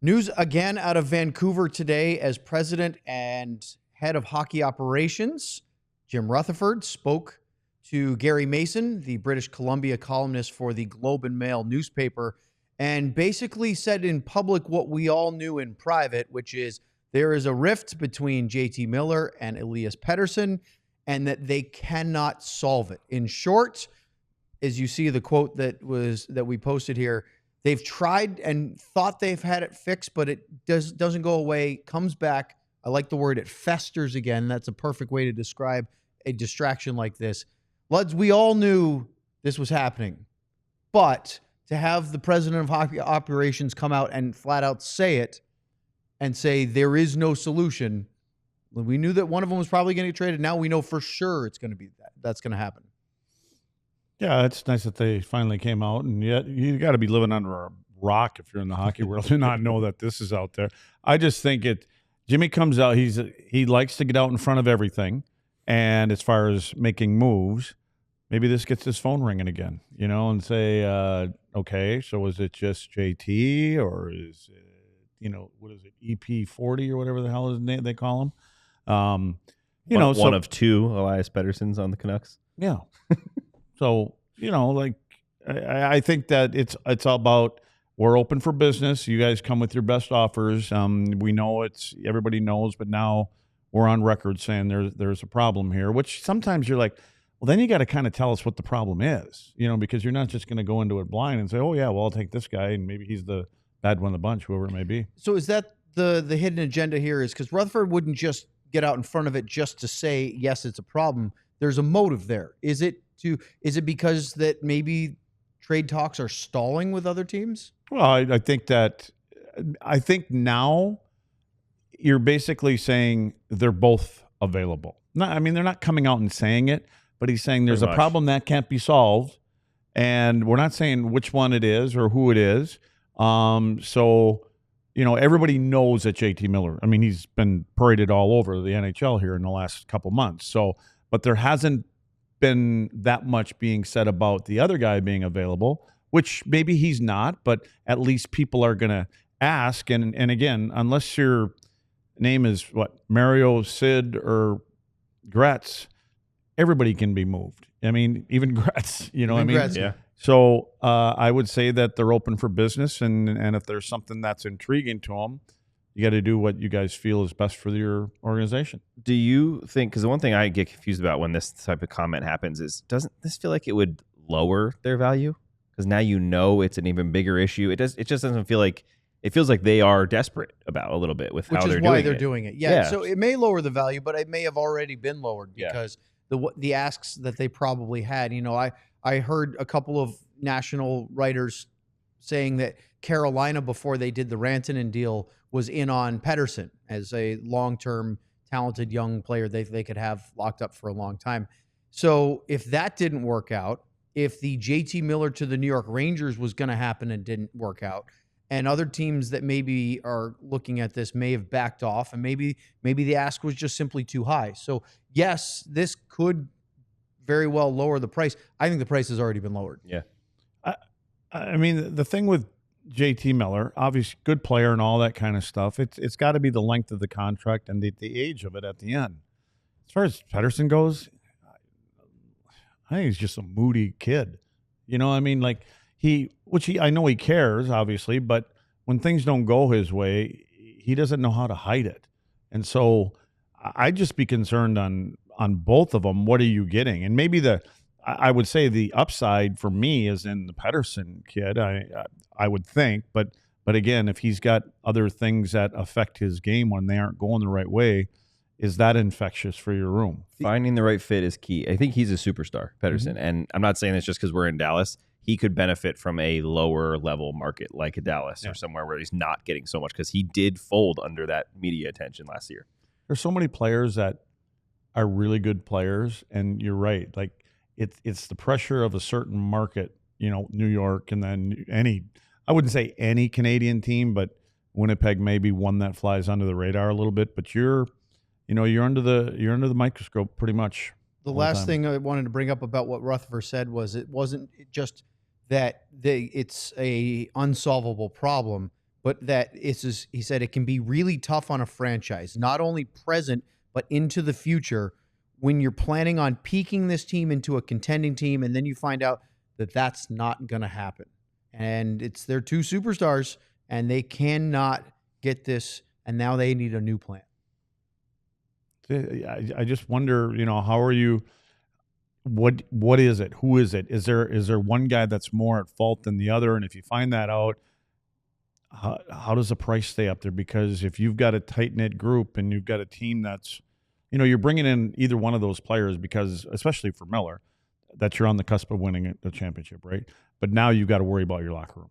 News again out of Vancouver today as president and head of hockey operations, Jim Rutherford, spoke to Gary Mason, the British Columbia columnist for the Globe and Mail newspaper, and basically said in public what we all knew in private, which is there is a rift between J.T. Miller and Elias Pettersson, and that they cannot solve it. In short, as you see the quote that we posted here, they've tried and thought they've had it fixed, but it doesn't go away, comes back. I like the word, it festers again. That's a perfect way to describe a distraction like this. Luds, we all knew this was happening, but to have the president of hockey operations come out and flat out say it and say there is no solution, we knew that one of them was probably going to get traded. Now we know for sure it's going to be that's going to happen. Yeah, it's nice that they finally came out, and yet you got to be living under a rock if you're in the hockey world to not know that this is out there. I just think Jimmy comes out, he likes to get out in front of everything, and as far as making moves, maybe this gets his phone ringing again, and say, okay, so is it just JT, or is it, what is it, EP40 or whatever the hell they call him? One of two Elias Petterssons on the Canucks. Yeah. So, I think that it's all about, we're open for business. You guys come with your best offers. We know everybody knows, but now we're on record saying there's a problem here, which sometimes you're like, well, then you got to kind of tell us what the problem is, because you're not just going to go into it blind and say, oh, yeah, well, I'll take this guy, and maybe he's the bad one of the bunch, whoever it may be. So is that the hidden agenda here is because Rutherford wouldn't just get out in front of it just to say, yes, it's a problem. There's a motive there. Is it because that maybe trade talks are stalling with other teams? Well, I think now you're basically saying they're both available. They're not coming out and saying it, but he's saying there's a problem that can't be solved, and we're not saying which one it is or who it is. So, everybody knows that JT Miller, he's been paraded all over the NHL here in the last couple months. So, but there hasn't been that much being said about the other guy being available, which maybe he's not, but at least people are going to ask. And again, unless your name is Mario, Sid, or Gretz, everybody can be moved. Even Gretz, Gretz. Yeah. So I would say that they're open for business, and if there's something that's intriguing to them, you got to do what you guys feel is best for your organization. Do you think, because the one thing I get confused about when this type of comment happens is, doesn't this feel like it would lower their value? Because now it's an even bigger issue. It just doesn't feel like, it feels like they are desperate about a little bit with how they're doing it. Which is why they're doing it. Yeah. So it may lower the value, but it may have already been lowered because the asks that they probably had. I heard a couple of national writers saying that Carolina, before they did the Rantanen deal, was in on Pettersson as a long-term talented young player they could have locked up for a long time. So if that didn't work out, if the JT Miller to the New York Rangers was going to happen and didn't work out, and other teams that maybe are looking at this may have backed off, and maybe the ask was just simply too high. So yes, this could very well lower the price. I think the price has already been lowered. Yeah. The thing with JT Miller, obviously good player and all that kind of stuff, it's got to be the length of the contract and the age of it at the end. As far as Pettersson goes, I think he's just a moody kid. I know he cares, obviously, but when things don't go his way, he doesn't know how to hide it. And so I'd just be concerned on both of them. What are you getting? And maybe I would say the upside for me is in the Pettersson kid. I would think, but again, if he's got other things that affect his game when they aren't going the right way, is that infectious for your room? Finding the right fit is key. I think he's a superstar, Pettersson, and I'm not saying this just because we're in Dallas. He could benefit from a lower level market like a Dallas or somewhere where he's not getting so much, because he did fold under that media attention last year. There's so many players that are really good players, and you're right. Like it's the pressure of a certain market, New York, and then I wouldn't say any Canadian team, but Winnipeg may be one that flies under the radar a little bit. But you're under the microscope pretty much. The last thing I wanted to bring up about what Rutherford said was it wasn't just that it's a unsolvable problem, but that he said it can be really tough on a franchise, not only present, but into the future when you're planning on peaking this team into a contending team, and then you find out that that's not going to happen. And it's their two superstars, and they cannot get this, and now they need a new plan. I just wonder, how are you? What is it? Who is it? Is there one guy that's more at fault than the other? And if you find that out, how does the price stay up there? Because if you've got a tight-knit group and you've got a team that's, you're bringing in either one of those players because, especially for Miller, that you're on the cusp of winning the championship, right? But now you've got to worry about your locker room.